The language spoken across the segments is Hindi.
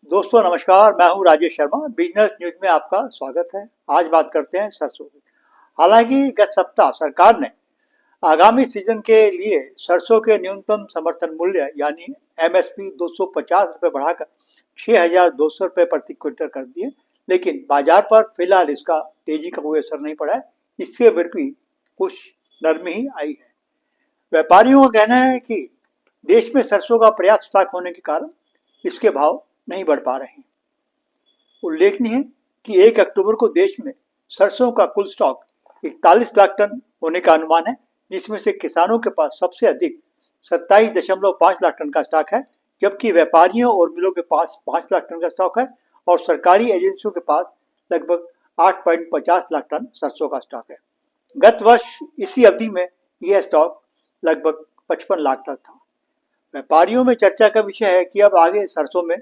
दोस्तों नमस्कार, मैं हूं राजेश शर्मा। बिजनेस न्यूज में आपका स्वागत है। आज बात करते हैं सरसों की। हालांकि गत सप्ताह सरकार ने आगामी सीजन के लिए सरसों के न्यूनतम समर्थन मूल्य यानी एमएसपी 250 रुपये बढ़ाकर 6,200 रुपये प्रति क्विंटल कर दिए, लेकिन बाजार पर फिलहाल इसका तेजी का कोई असर नहीं पड़ा है। इससे विपरीत कुछ नरमी ही आई है। व्यापारियों का कहना है कि देश में सरसों का पर्याप्त स्टॉक होने के कारण इसके भाव नहीं बढ़ पा रहे हैं। उल्लेखनीय है कि 1 अक्टूबर को देश में सरसों का कुल स्टॉक 41 लाख टन होने का अनुमान है, जिसमें से किसानों के पास सबसे अधिक 27.5 लाख टन का स्टॉक है, जबकि व्यापारियों और मिलों के पास 5 लाख टन का स्टॉक है और सरकारी एजेंसियों के पास लगभग 8.50 लाख टन सरसों का स्टॉक है। गत वर्ष इसी अवधि में यह स्टॉक लगभग 55 लाख टन था। व्यापारियों में चर्चा का विषय है कि अब आगे सरसों में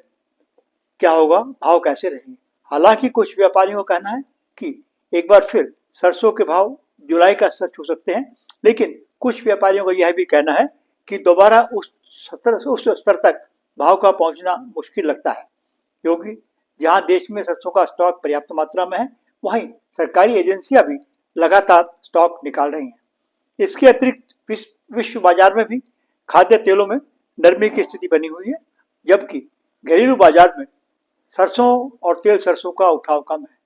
क्या होगा, भाव कैसे रहेंगे। हालांकि कुछ व्यापारियों का कहना है कि एक बार फिर सरसों के भाव जुलाई का स्तर छू सकते हैं, लेकिन कुछ व्यापारियों का यह भी कहना है कि दोबारा उस स्तर तक भाव का पहुंचना मुश्किल लगता है, क्योंकि जहां देश में सरसों का स्टॉक पर्याप्त मात्रा में है, वहीं सरकारी एजेंसियां भी लगातार स्टॉक निकाल रही हैं। इसके अतिरिक्त विश्व बाजार में भी खाद्य तेलों में नरमी की स्थिति बनी हुई है, जबकि घरेलू बाजार में सरसों और तेल सरसों का उठाव कम है।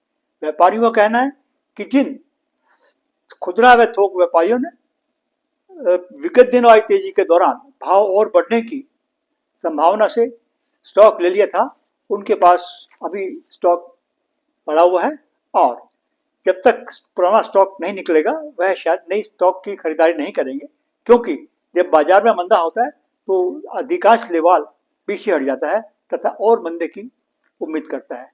व्यापारियों का कहना है कि जिन खुदरा व थोक व्यापारियों ने विगत दिनों आई तेजी के दौरान भाव और बढ़ने की संभावना से स्टॉक ले लिया था, उनके पास अभी स्टॉक पड़ा हुआ है और जब तक पुराना स्टॉक नहीं निकलेगा वह शायद नई स्टॉक की खरीदारी नहीं करेंगे, क्योंकि जब बाजार में मंदा होता है तो अधिकांश लेवाल पीछे हट जाता है तथा और मंदे की उम्मीद करता है।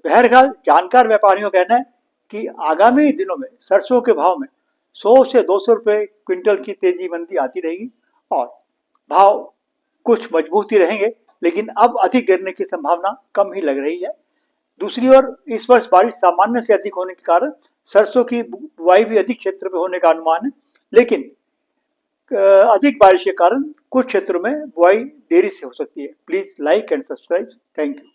बहरहाल जानकार व्यापारियों का कहना है कि आगामी दिनों में सरसों के भाव में 100 से 200 रुपये क्विंटल की तेजी मंदी आती रहेगी और भाव कुछ मजबूत ही रहेंगे, लेकिन अब अधिक गिरने की संभावना कम ही लग रही है। दूसरी ओर इस वर्ष बारिश सामान्य से अधिक होने के कारण सरसों की बुआई भी अधिक क्षेत्र में होने का अनुमान है, लेकिन अधिक बारिश के कारण कुछ क्षेत्रों में बुआई देरी से हो सकती है। Please like and subscribe. Thank you.